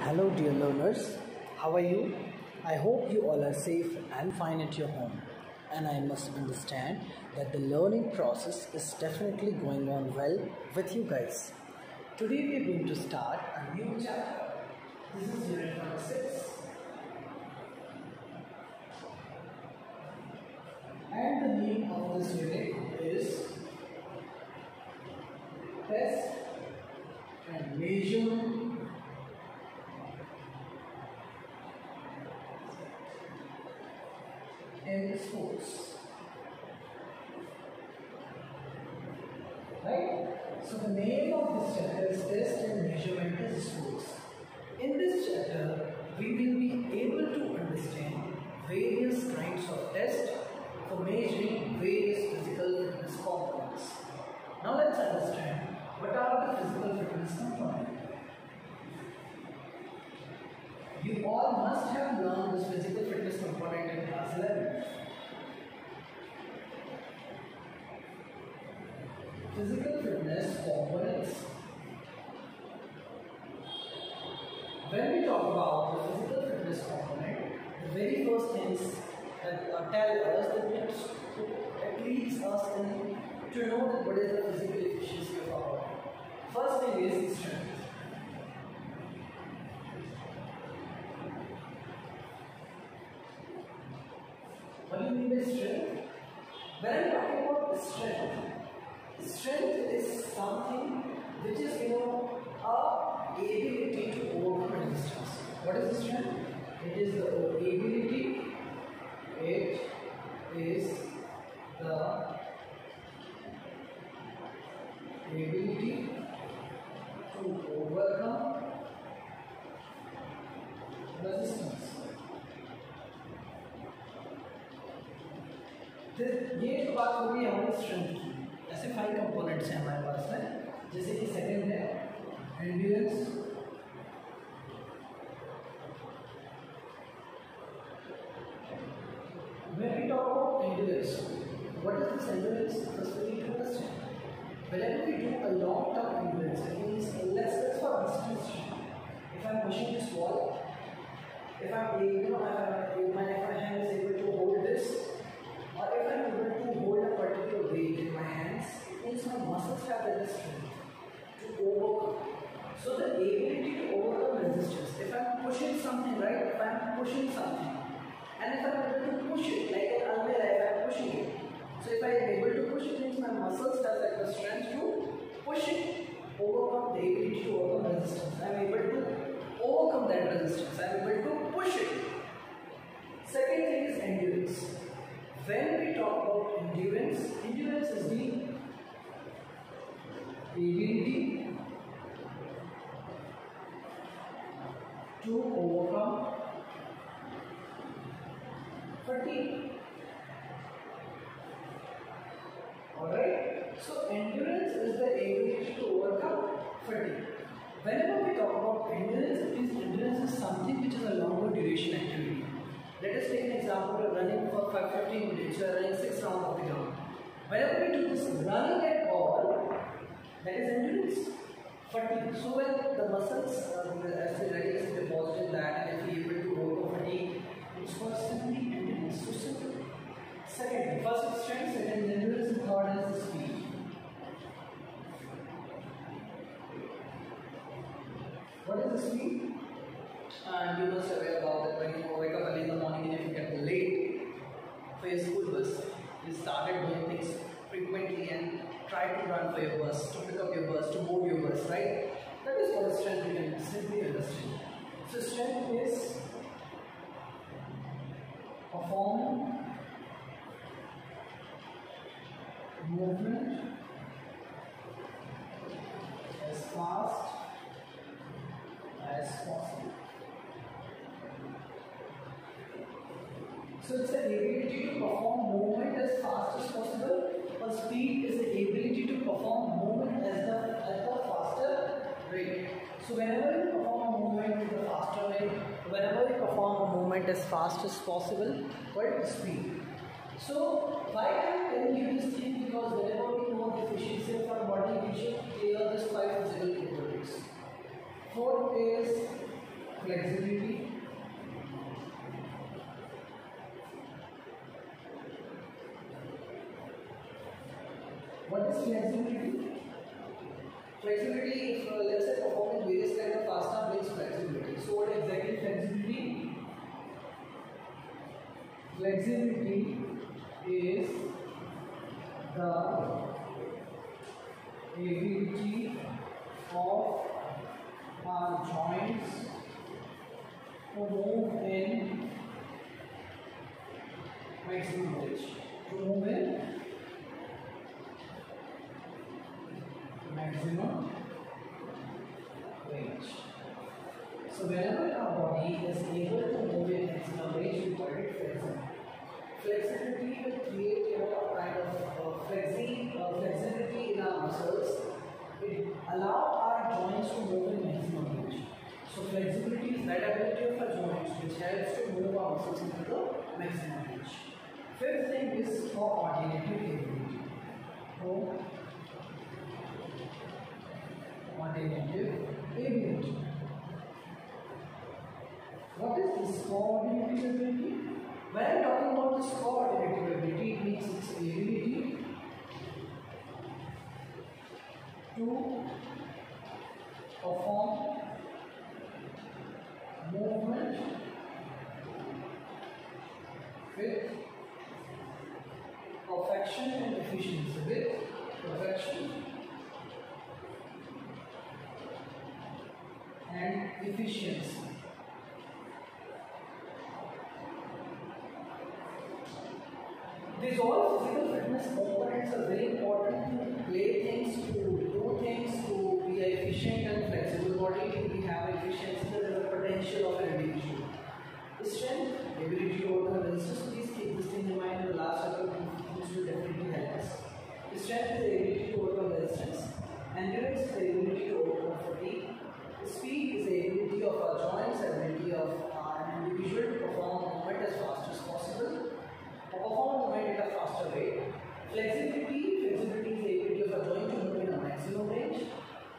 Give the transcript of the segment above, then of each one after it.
Hello, dear learners. How are you? I hope you all are safe and fine at your home. And I must understand that the learning process is definitely going on well with you guys. Today we are going to start a new chapter. This is unit number 6. And the name of this unit is Test and Measurement in sports. Right? So the name of this chapter is Test and Measurement in Sports. In this chapter, we will be able to understand various kinds of tests for measuring various physical fitness components. Now let's understand what are the physical fitness components. You all must have learned this physical fitness component in class 11. Physical fitness components. When we talk about the physical fitness component, the very first things that tell us that it leads us to know that what is the physical efficiency of our body. First thing is strength. What do you mean by strength? When I'm talking about strength is something which is a ability to overcome resistance. What is the strength? It is the ability. It is the ability to overcome resistance. ये तो बात हो गई हमारी strength की. ऐसे 5 components हैं हमारे पास में, जैसे कि सेकंड है endurance, when we talk about endurance, what is this endurance? First we need to understand. Whenever we do a long term endurance, it means let's for instance, if I'm pushing this wall, if I'm if my hand is able to hold this, or if I'm able to hold a particular weight in my hands, it means my muscles have the strength to overcome. So the ability to overcome resistance. If I'm pushing something, right? If I'm pushing something, and if I'm able to push it, like an umbrella, if I'm pushing it. So if I am able to push it, means my muscles have like the strength to push it, overcome the ability to overcome resistance. I am able to overcome that resistance. I am able to push it. Second thing is endurance. When we talk about endurance, endurance is the ability to overcome fatigue. Alright? So endurance is the ability to overcome fatigue. Whenever we talk about endurance, it means endurance is something which is a longer duration activity. Let us take an example of running for 15 minutes. You are running 6 rounds of the ground. Whenever we do this running at all, that is endurance. Fatigue. So when the muscles, as the readiness is deposited in that, and if we are able to overcome fatigue, it's called simply endurance. So simple. Second, first is strength, second is endurance, and third is speed. What is the speed? And you must be aware about that when you wake up early in the morning and if you get late for your school bus, you started doing things frequently and try to run for your bus, to pick up your bus, to board your bus, right? That is what strength you can simply understand. So strength is performing movement as fast as possible. So it's the ability to perform movement as fast as possible, or speed is the ability to perform movement at the faster rate. So whenever you perform a movement at the faster rate, whenever you perform a movement as fast as possible, what is speed? So why I am telling you this thing? Because whenever we know the efficiency of our body, we should clear this 5 physical components. Fourth is flexibility. What is flexibility? Flexibility, if let's say performing various kind of pastime means flexibility. So what exactly flexibility? Flexibility is the ability of our joints to move in maximum range. To move in maximum range. So whenever our body is able to move in maximum range, we call it flexibility. Flexibility will create a kind of flexibility in our muscles. It allows our joints to move in maximum range. So flexibility is that ability of our joints which helps to move our muscles into the maximum range. Fifth thing is coordinative ability. Coordinative ability. What is this coordinative ability? When I am talking about this coordinative ability, it means its ability to perform movement with perfection and efficiency. With perfection and efficiency. These all physical fitness components are very important to play things, to do things, to be an efficient and flexible body. If we have efficiency, there is a potential of an individual. Strength, ability to overcome resistance. Please keep this thing in mind. The last chapter will definitely help us. Strength is the ability to overcome resistance. Endurance is the ability to overcome fatigue. Speed is the ability of our joints, ability of an individual to perform a movement as fast as possible. Perform movement at a faster rate. Flexibility is the ability of a joint to move in a maximum range.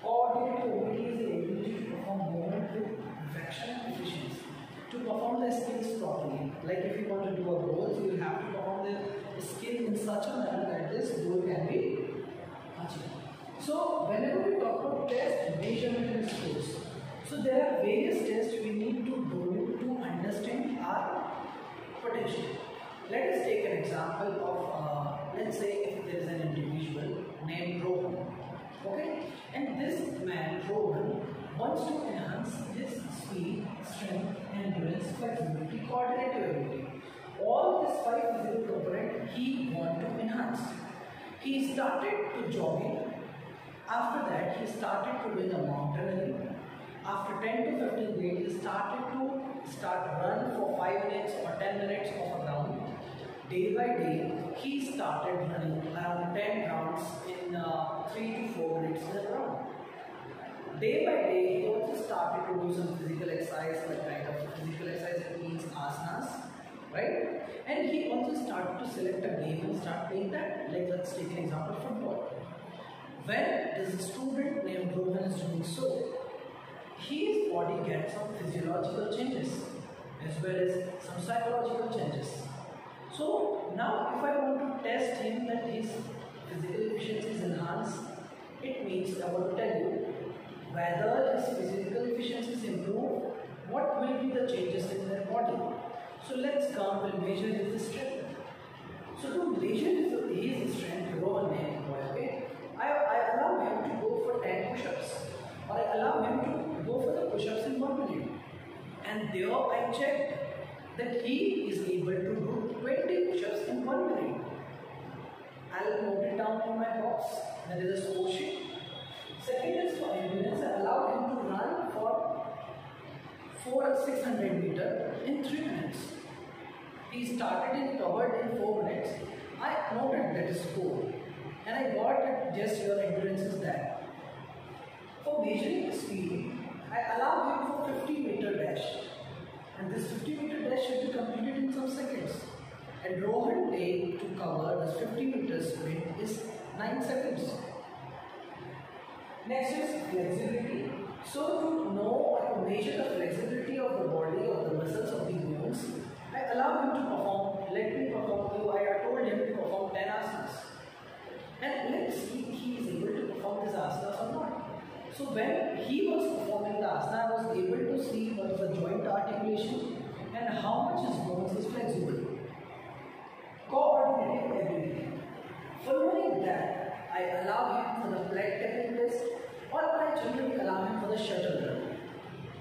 Coordinative ability is the ability to perform movement with perfection and efficiency. To perform the skills properly, like if you want to do a goal, you will have to perform the skill in such a manner that this goal can be achieved. So whenever we talk about test, measurement and scores, so there are various tests we need to do to understand our potential. Let us take an example of, let's say if there is an individual named Rohan, okay, and this man Rohan wants to enhance his speed, strength, endurance, flexibility, coordinative ability. All these 5 physical components he wants to enhance. He started to jogging. After that, he started to doing a mountaineering. After 10 to 15 days, he started to run for 5 minutes or 10 minutes of a round. Day by day, he started running around 10 rounds in 3 to 4 minutes in a round. Day by day, he also started to do some physical exercise, like kind of physical exercise that means asanas, right? And he also started to select a game and start playing that. Like let's take an example, football. When this student named Rohan is doing so, his body gets some physiological changes as well as some psychological changes. So now if I want to test him that his physical efficiency is enhanced, it means I want to tell you whether his physical efficiency is improved, what will be the changes in their body. So let's come and measure his strength. So to measure his strength, Rohan named boy, okay, I allow him to go for 10 push-ups, or I allow him to go for the push-ups in 1 minute. And there I checked that he is able to do 20 push-ups in 1 minute. I'll note it down in my box. That is a score sheet. Second is for endurance. I allow him to run for 600 meters in 3 minutes. He started and covered in 4 minutes. I noted that score. And I got that just your endurance is that. For measuring the speed, I allow him for 50-meter dash. And this 50-meter dash should be completed in some seconds. And Rohan take to cover this 50 meters sprint is 9 seconds. Next is flexibility. So to know or to measure the flexibility of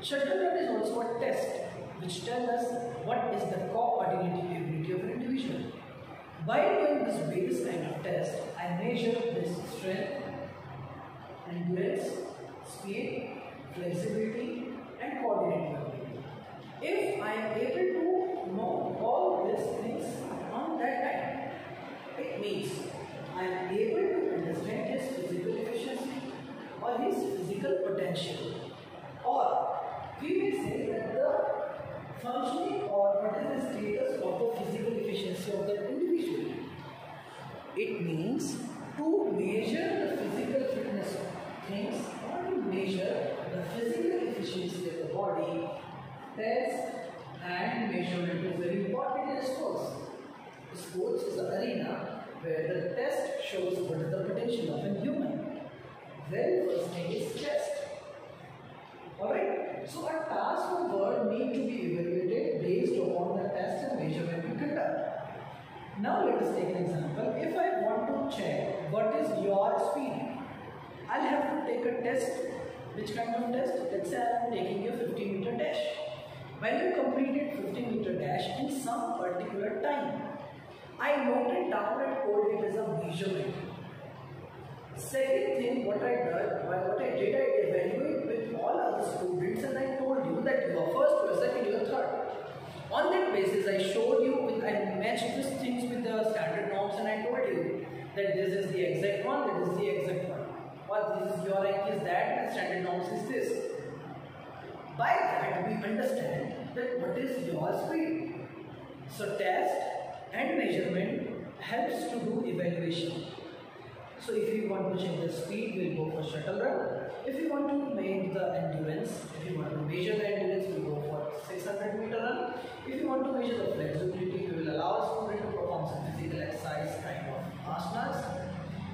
Shuttle run is also a test which tells us what is the coordinating ability of an individual. By doing this base kind of test, I measure this strength, endurance, speed, flexibility and coordinating ability. If I am able to know all these things on that time, it means I am able to understand his physical efficiency or his physical potential, or we may say that the functioning or what is the status of the physical efficiency of the individual. It means to measure the physical fitness of things or to measure the physical efficiency of the body, test and measurement is very important in sports. Sports is an arena where the test shows what is the potential of a human. Very first thing is test. Alright, so a task or word need to be evaluated based upon the test and measurement we conduct. Now let us take an example. If I want to check what is your speed, I'll have to take a test. Which kind of test? Let's say I am taking a 50-meter dash. When you completed 50-meter dash in some particular time, I noted down and told it as a measurement. Second thing, what I did, I evaluated with all other students and I told you that you are first, you are second, you are third. On that basis, I showed you, I matched these things with the standard norms and I told you that this is the exact one, that is the exact one. Or this is your rank is that and standard norms is this. By that, we understand that what is your speed. So test and measurement helps to do evaluation. So if you want to check the speed, we will go for shuttle run. If you want to make the endurance, if you want to measure the endurance, we will go for 600-meter run. If you want to measure the flexibility, we will allow a student to perform some physical exercise kind of asanas.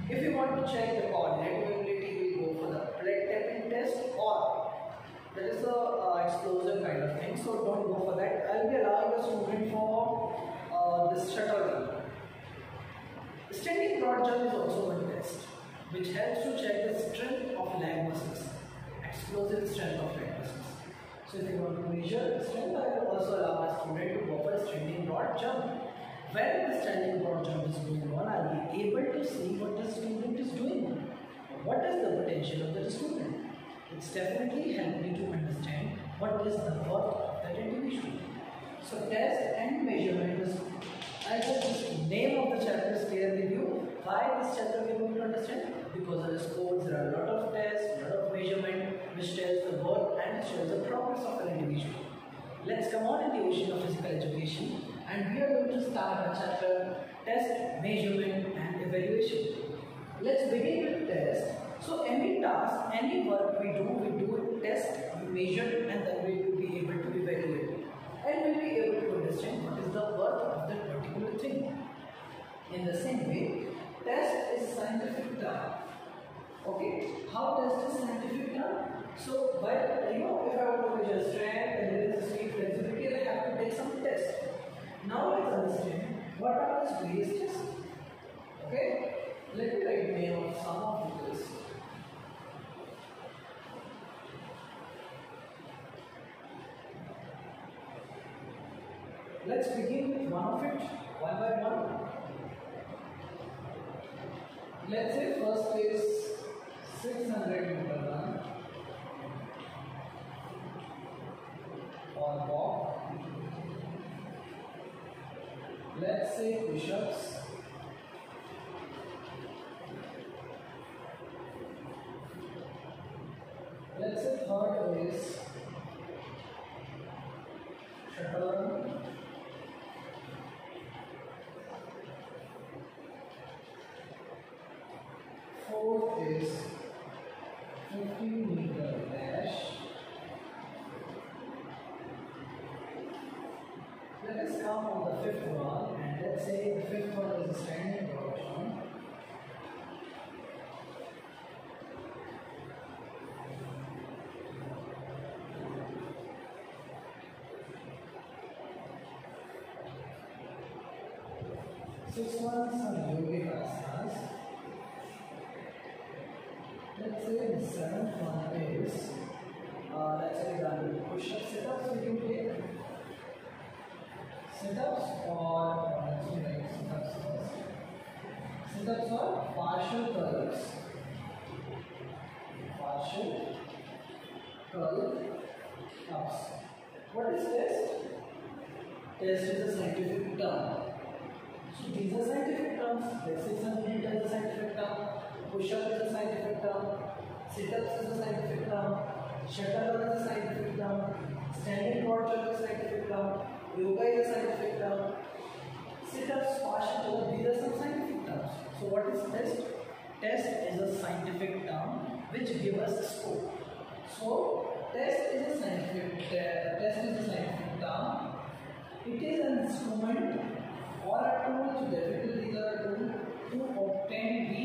If you want to check the coordinating ability, we will go for the plate tapping test, or that is a explosive kind of thing. So don't go for that. I will be allowing the student for this shuttle run. Standing broad jump is also one test which helps to check the strength of leg muscles, explosive strength of leg muscles. So if you want to measure strength, I will also allow my student to go for a standing broad jump. When the standing broad jump is going on, I will be able to see what the student is doing. What is the potential of the student? It's definitely helped me to understand what is the worth of that individual. So test and measurement is, I just the name of the chapter is clear with you. Why this chapter we are going to understand? Because in sports there are a lot of tests, a lot of measurement which tells the worth and shows the progress of an individual. Let's come on in the ocean of physical education and we are going to start our chapter test, measurement and evaluation. Let's begin with test. So any task, any work we do test, we measure and then we will be able to evaluate. And we will be able to understand what is the worth of that particular thing. In the same way, test is scientific term. Okay, how test is scientific term? So, by if I want to measure strength, endurance, speed, flexibility, I have to take some tests. Now let's understand what are these various tests. Okay, let me write the name of some of these. Let's begin with one of it, one by one. Let's say first is 600-meter run or walk. Let's say push-ups. Let's say third is shuttle run. Fourth is 50-meter dash. Let us come on the fifth one, and let's say the fifth one is a standing broad jump. Sixth one is some yogic asanas. Let's say the seventh one is let's say the do push-ups, sit-ups, we can take sit-ups or sit-ups or partial curls. Partial curl ups. What is test? Test is a scientific term. So these are scientific terms. Flexion is a scientific term. Push-up is a scientific term. Sit-ups is a scientific term. Shuttle run is a scientific term. Standing broad jump is a scientific term. Yoga is a scientific term. Sit-ups, partial, these are some scientific terms. So what is test? Test is a scientific term which gives us a score. So test is a scientific term. It is an instrument or a tool to definitely a tool to obtain the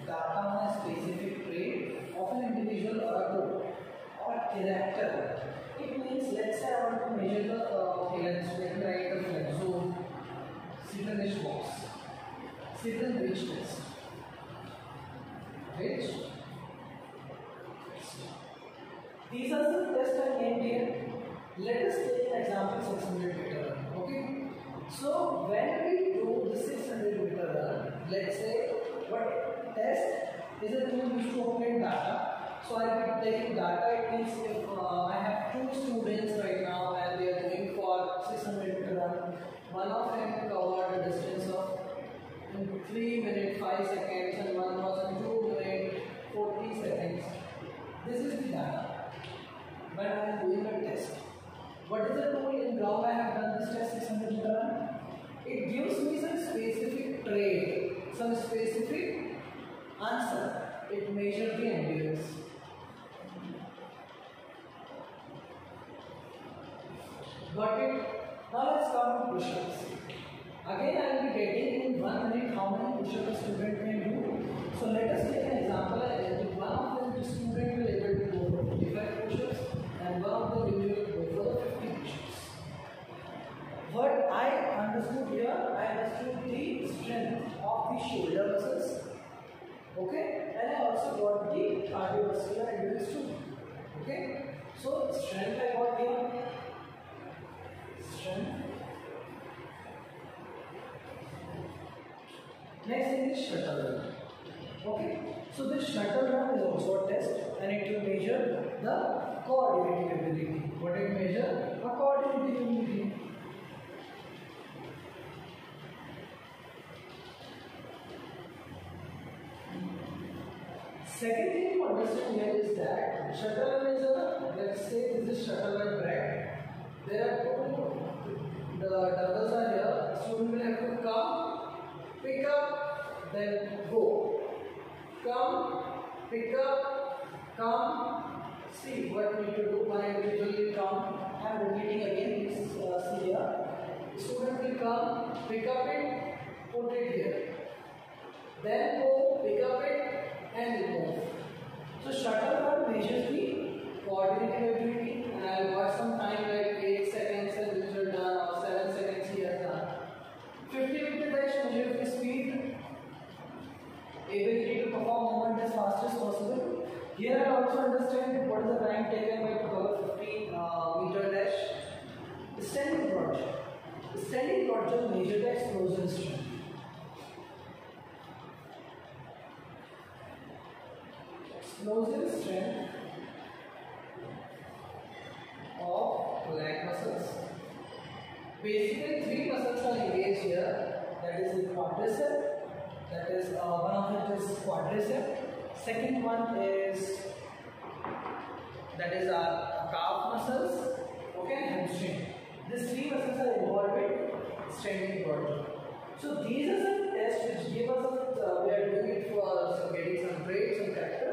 data on a specific trait of an individual or a group or character. It means, let's say I want to measure the let's write the flexo sit-and-reach box, sit-and-reach test, which these are some tests I named here. Let us take an example 600 meter run. Okay. So when we do the 600 meter run, let's say what test is a tool used to obtain data. So I will be taking data. It means if I have two students right now and they are going for 600 meter run, one of them covered a distance of 3 minutes 5 seconds and one was in 2 minutes 40 seconds. This is the data. When I am doing a test, what is the tool in ground I have done this test 600 meter run? It gives me some specific trait, some specific answer. It measures the endurance. Got it? Now let's come to push-ups. Again I will be getting in 1 minute how many push-ups a student can do. So let us take an example. One of them the student will able to go for 55 push-ups and one of them will go for 50 push-ups. What I understood here, I understood the strength of the shoulder muscles. Okay, and I also got the cardiovascular endurance too. Okay, so strength I got here. Strength. Next thing is shuttle run. Okay, so this shuttle run is also a test and it will measure the coordinating ability. What it measure? A coordinating ability. Second thing to understand here is that shuttle run is a, let's say this is shuttle run track. There are two, the doubles are here. Student will have to come, pick up, then go. Come, pick up, come. See what we need to do. One individual will come. I am repeating again. This is see here. Student will come, pick up it, put it here. Then go, pick up it, and move. So shuttle run measures the coordinating ability, and I will watch some time like 8 seconds and this is done, or 7 seconds he has done. 50 meter dash measures the speed, ability to perform movement as fast as possible. Here I also understand what is the time taken by to cover 50 meter dash. Standing broad jump. Standing broad jump measures the explosion strength. Explosive strength of leg muscles. Basically, three muscles are engaged here. That is the quadricep. That is one of it is quadricep. Second one is that is our calf muscles. Okay, and hamstring. These three muscles are involved in standing broad jump. So these are some tests which give us we are doing it for getting some traits and character.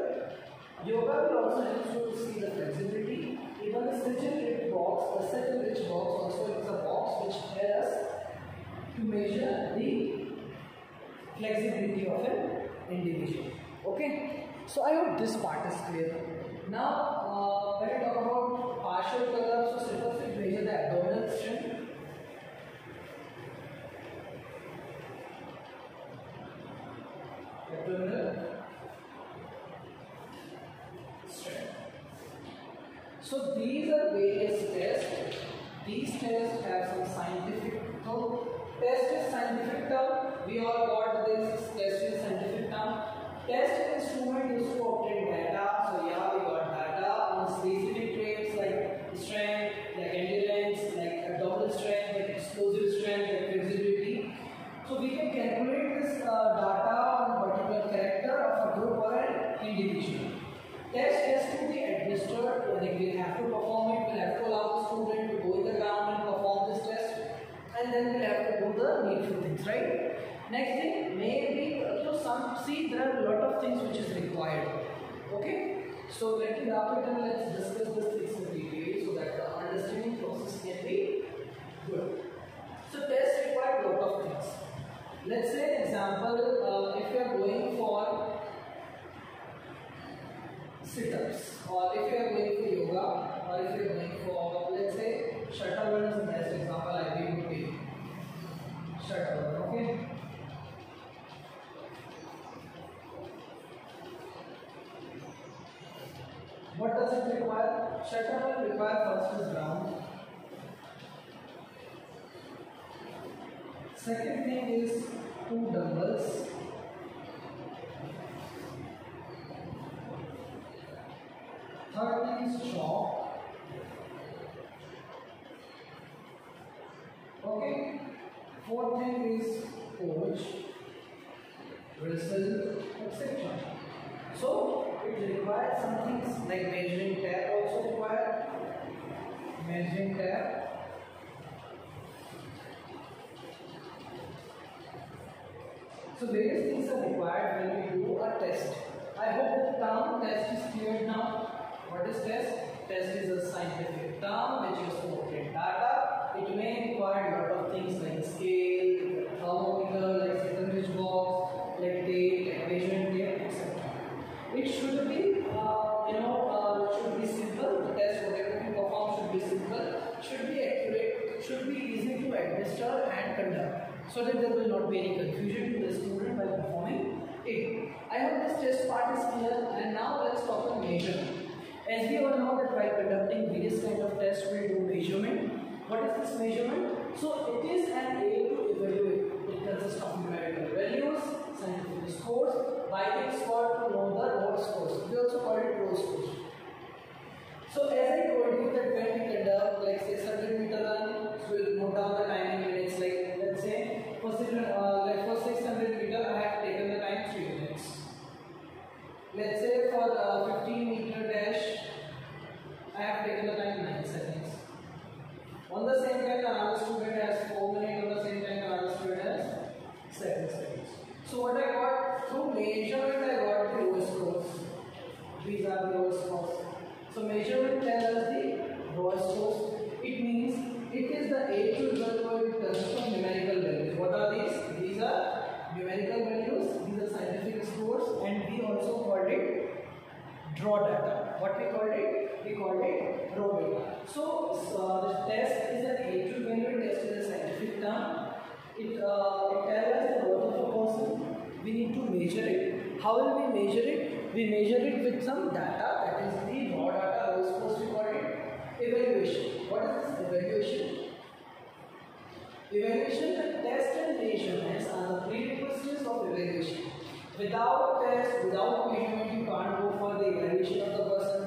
Yoga will also help you to see the flexibility. Even the sit-and-reach box, the sit-and-reach box also is a box which helps us to measure the flexibility of an individual. Okay, so I hope this part is clear. Now, when I talk about partial curl-ups, so sit-ups will measure the abdominal strength. Abdominal strength. So these are various tests. These tests have some scientific. So test is scientific term. We all got this. Test is scientific term. Test is instrument used to obtain data. So yeah, we got data on specific traits like strength, like endurance, like abdominal strength, like explosive strength, like flexibility. So we can calculate this data on particular character of a group or an individual. Test has to be administered, like we have to perform it, we'll have to allow the student to go in the ground and perform this test, and then we'll have to do the needful things, right? Next thing, maybe, there are a lot of things which is required, okay? So let me wrap it and let's discuss this things in detail so that the understanding process can be good. So tests require a lot of things. Let's say example, if you are going for sit-ups, or if you are going for yoga, or if you are going for, let's say, shuttle run is the best example I will give. Shuttle run, okay? What does it require? Shuttle run require first is ground. Second thing is 2 dumbbells. Third thing is chalk. Okay. Fourth thing is coach, whistle, etc. So it requires some things like measuring tape also required. Measuring tape. So various things are required when we do a test. I hope the term test is clear now. What is test? Test is a scientific term which is to obtain data. It may require a lot of things like scale, thermometer, like sandwich box, like tape, like measuring tape, etc. It should be, should be simple. The test, whatever we perform, should be simple, should be accurate, should be easy to administer and conduct, so that there will not be any confusion to the student while performing it. I hope this test part is clear, and now let's talk about measurement. As we all know that while conducting various kind of tests, we do measurement. What is this measurement? So it is an aid to evaluate. It consists of numerical values, scientific scores, by the score to know the road scores. We also call it road scores. So as I told you that when we conduct like 600 meter run, so we'll note down the time in minutes. Like let's say for 600 meter, I have taken the time 3 minutes. Let's say for 15 meter dash, I have taken the time 9 seconds. On the same time, another student has 4 minutes. On the same time, another student has 7 seconds. So what I got through measurement, I got the lowest scores. These are the lowest scores. So measurement tells us the lowest scores. It means it is the aid to evaluate in terms of numerical values. What are these? These are numerical values. These are scientific scores, and we also called it draw data. What we called it? We called it raw data. So the test is an aid to evaluate. Test is a scientific term. It tells us the worth of a person. We need to measure it. How will we measure it? We measure it with some data, that is the raw data. We are supposed to call it evaluation. What is this evaluation? Evaluation, the test and measurements are the prerequisites of evaluation. Without test, without measurement, you can't go for the evaluation of the person.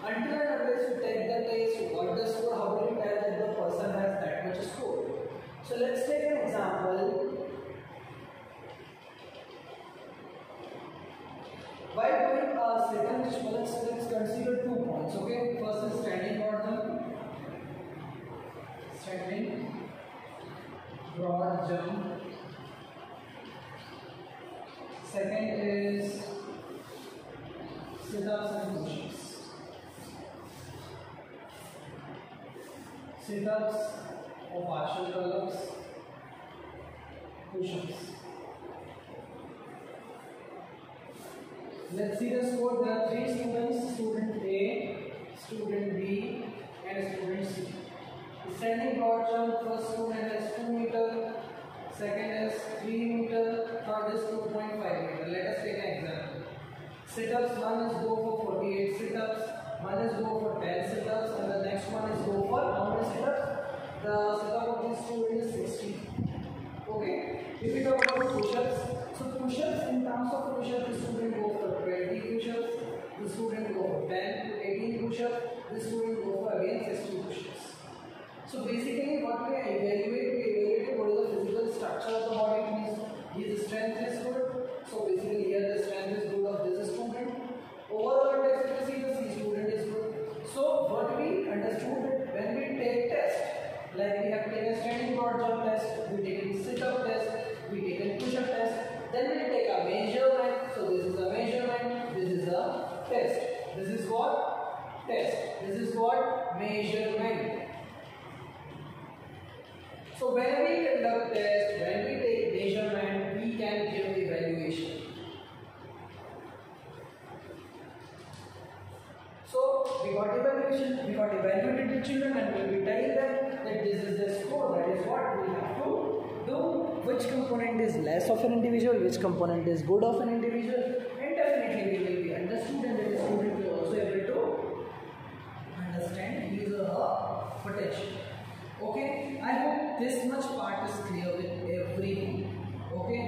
Until and unless you take the test, you got the score, how will you tell that the person has that much score? So let's take an example. While doing a sit-and let's consider 2 points. Okay, first is standing broad jump. Standing broad jump. Second is sit-ups and push-ups. Sit-ups or partial curl-ups. Push-ups. Let's see the score. There are 3 students, student A, student B and student C. Standing broad jump, first student has 2 meter, second is 3 meter, third is 2.5 meter. Let us take an example. Sit-ups, one is go for 48 sit-ups, One is go for 10 sit-ups and the next one is go for how many sit-ups? The sit-up of this student is 60. Okay. If we talk about push-ups, so push-ups in terms of push-ups, the student go for 20 push-ups, the student go for 10 to 18 push-ups, the student go for again 60 push-ups. So basically what we evaluate what is the physical structure of the body. Means his strength is good. So basically here the strength is good of this student. Overall efficiency the C student is good. So what we understood that when we take test, like we have taken standing broad jump test, we taken sit up test, we taken push up test, then we take a measurement. So this is a measurement, this is a test. This is what? Test. This is what? Measurement. So when we conduct test, when we take measurement, we can give evaluation. So we got evaluation, we got evaluated the children, and when we tell them that this is the score, that is what we have to do. Which component is less of an individual, which component is good of an individual, and definitely we will be understood, and the student will also able to understand his or her potential. Okay, I hope this much part is clear with everyone. Okay,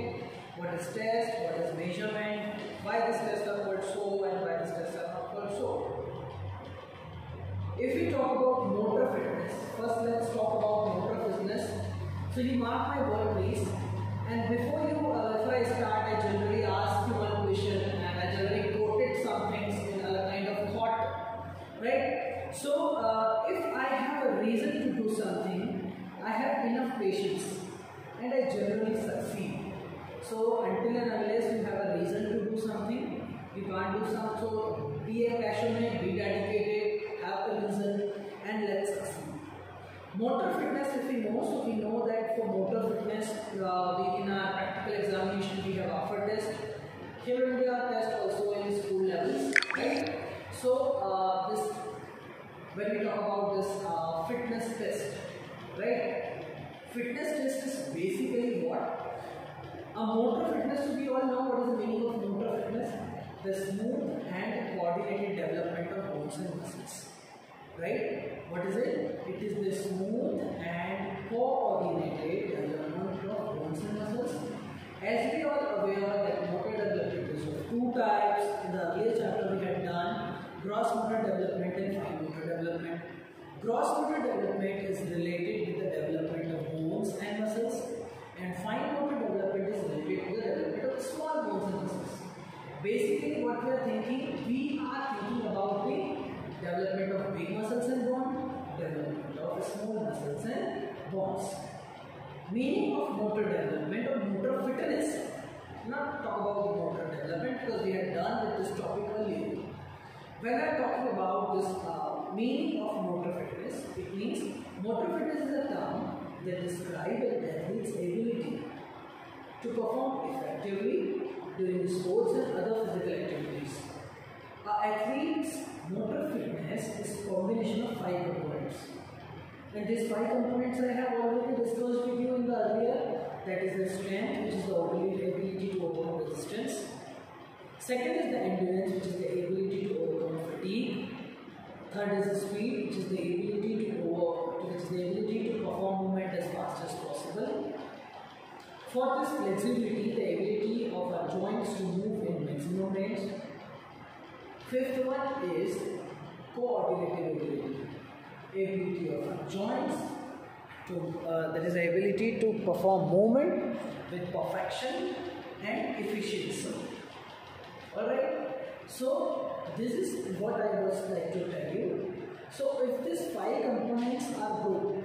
what is test, what is measurement, why this test are called so, and why this test are not called so. If we talk about motor fitness, first let's talk about motor fitness. So you mark my word please, and before I start, I generally ask you one question, and I generally quoted some things in a kind of thought, right? So if I have a reason to do something, I have enough patience and I generally succeed. So until and unless you have a reason to do something, you can't do something. So be a passionate, be dedicated, have a reason, and let's succeed. Motor fitness, if we know, so we know that for motor fitness, we in our practical examination we have offered test. Here in India, test also in school levels, right? So this. When we talk about this fitness test, right? Fitness test is basically what? A motor fitness, we all know what is the meaning of motor fitness. The smooth and coordinated development of bones and muscles, right? What is it? It is the smooth and coordinated development of bones and muscles. As we are aware that motor development is of two types. In the earlier chapter we had done gross motor development and fine motor development. Gross motor development is related with the development of bones and muscles, and fine motor development is related to the development of small bones and muscles. Basically what we are thinking about the development of big muscles and bone, development of small muscles and bones. Meaning of motor development or motor fitness. Not talk about the motor development because we had done with this topic earlier. When I am talking about this meaning of motor fitness, it means motor fitness is a term that describes an athlete's ability to perform effectively during sports and other physical activities. An athlete's motor fitness is a combination of 5 components. And these 5 components I have already discussed with you in the earlier. That is the strength, which is the ability to overcome resistance. Second is the endurance, which is the ability to overcome fatigue. Third is the speed, which is the ability to perform movement as fast as possible. Fourth is flexibility, the ability of our joints to move in maximum range. Fifth one is coordinated ability of our joints to that is the ability to perform movement with perfection and efficiency. Alright, so this is what I was like to tell you. So if these 5 components are good,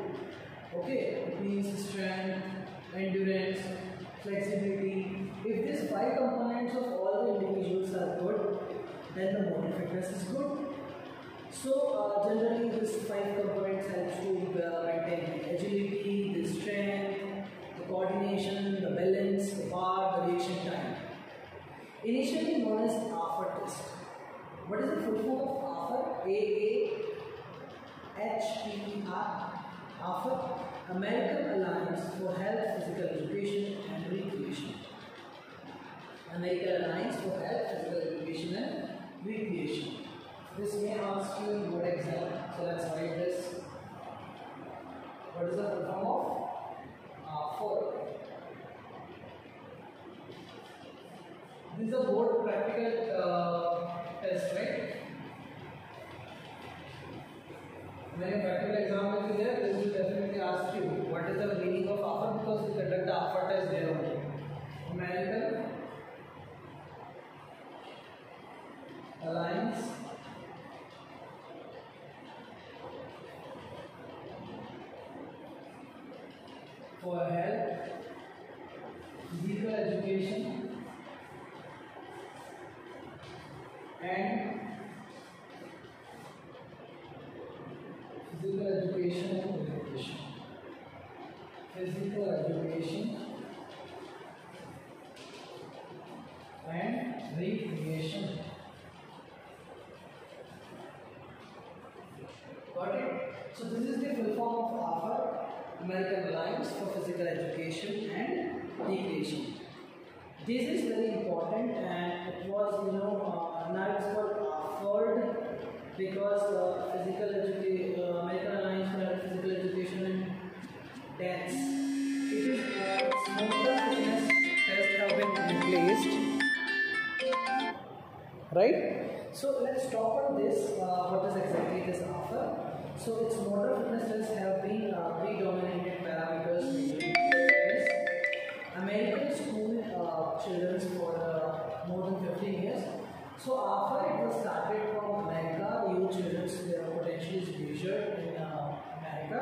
okay, it means strength, endurance, flexibility. If these 5 components of all the individuals are good, then the motor fitness is good. So generally these 5 components helps to maintain the agility, the strength, the coordination, the balance, the power, the reaction time. Initially known as AFER test. What is the full form of AFER? A-A-H-E-R. AFER, American Alliance for Health, Physical Education and Recreation. American Alliance for Health, Physical Education and Recreation. This may ask you in board exam. So let's write this. What is the full form of 4? This is a board practical test, right? When a practical exam will be there, they will definitely ask you what is the meaning of offer, because we conduct the offer test there only. Numerical alliance for health, physical education and physical education and recreation. Physical education and recreation. Got it? So this is the full form of AFER, American Alliance for Physical Education and Recreation. This is very important, and it was, now it's called AFERD because American Alliance for Physical Education and Dance. It is motor fitness tests have been placed, right? So let's talk on this. What is exactly this AFER? So its motor fitness tests have been predominated parameters mainly American school children for more than 15 years. So after it was started from America, youth children their potential is measured in America.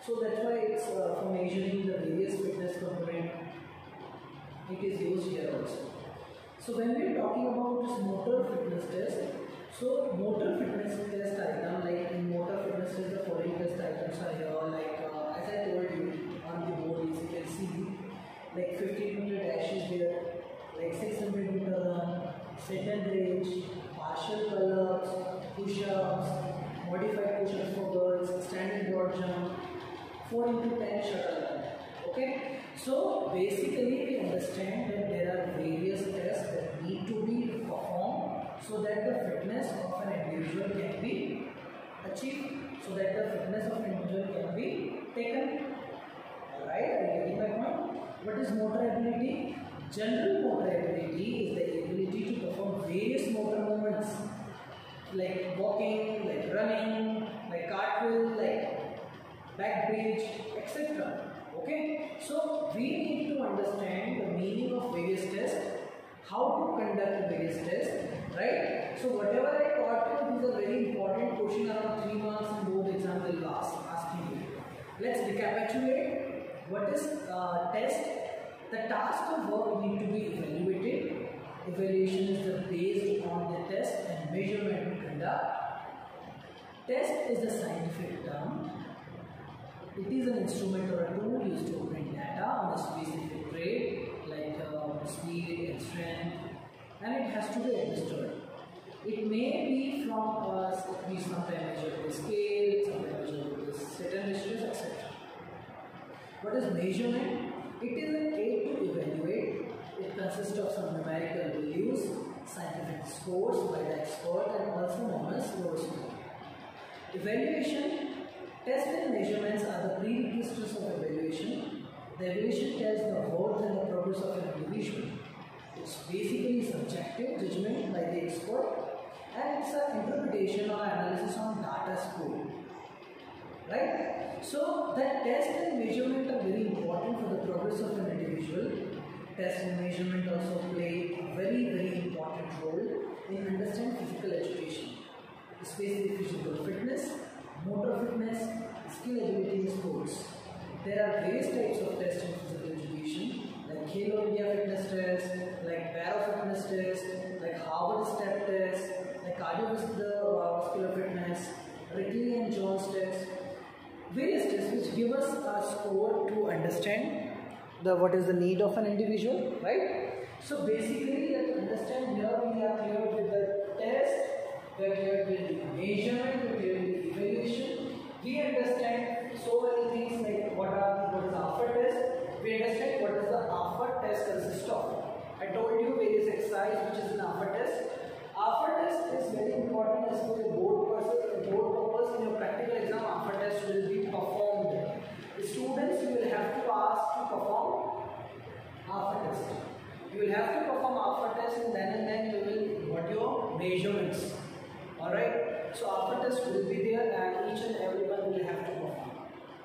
So that's why it's for measuring the various fitness component. It is used here also. So when we are talking about this motor fitness test, so motor fitness test item, like in motor fitness test, the following test items are here. Like as I told you on the board, you can see like 15-meter dash is there, like 600-meter run, set and range, partial pull-ups, push-ups, modified push-ups for girls, standing broad jump, 4 into 10 shuttle run. Okay, so basically we understand that there are various tests that need to be performed so that the fitness of an individual can be achieved, so that the fitness of an individual can be taken. Alright, are you getting my point? What is motor ability? General motor ability is the ability to perform various motor movements like walking, like running, like cartwheel, like back bridge, etc. Okay, so we need to understand the meaning of various tests, how to conduct various tests, right? So whatever I taught you, these are very important question around 3 marks in board exam will asking you. Let's recapitulate. What is test? The task of work need to be evaluated. Evaluation is based on the test and measurement conduct. Test is the scientific term. It is an instrument or a tool used to obtain data on a specific trait like speed and strength, and it has to be understood. It may be from we sometimes measure the scale, sometimes measure the set and ratios, etc. What is measurement? It is an aid to evaluate. It consists of some numerical values, scientific scores by the expert, and also known as load score. Evaluation. Tests and measurements are the prerequisites of evaluation. The evaluation tells the worth and the progress of an individual. It's basically subjective judgment by the expert, and it's an interpretation or analysis on data score. Right? So that test and measurement are very important for the progress of an individual. Test and measurement also play a very important role in understanding physical education, especially physical fitness, motor fitness, skill ability in sports. There are various types of tests in physical education, like Khelo India fitness test, like Para fitness test, like Harvard step test, like cardiovascular fitness, Ridley and Jones test. Various tests which give us a score to understand what is the need of an individual, right? So basically, let's understand here we are clear with the test, we are clear with the measurement, we are clear with the evaluation. We understand so many things like what is the AFER test. We understand what is the AFER test consist of. I told you various exercise which is an AFER test. After test is very important as per your board purpose. In your practical exam, after test will be performed. The students, you will have to ask to perform after test. You will have to perform after test, and then you will what your measurements. Alright. So after test will be there, and each and everyone will have to perform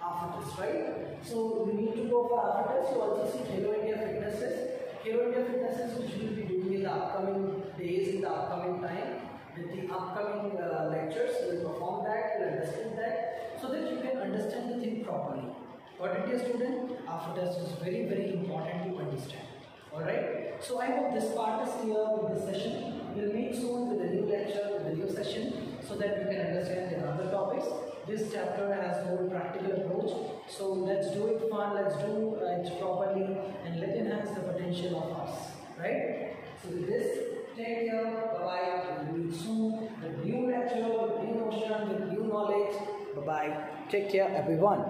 after test, right? So you need to go for after test. You also see Halo India Fitness Test. Halo India Fitness Test, which we will be doing in the upcoming days, in the upcoming time, with the upcoming lectures. You will perform that, you will understand that, so that you can understand the thing properly. Got it, dear student? After test is very, very important to understand. Alright. So I hope this part is clear with this session. We'll meet soon with a new lecture, with a new session, so that we can understand the other topics. This chapter has more practical approach, so let's do it fun, let's do it properly, and let enhance the potential of us, right? So with this, take care, bye-bye, we'll meet soon with new lecture, with new notion, with new knowledge. Bye-bye, take care everyone.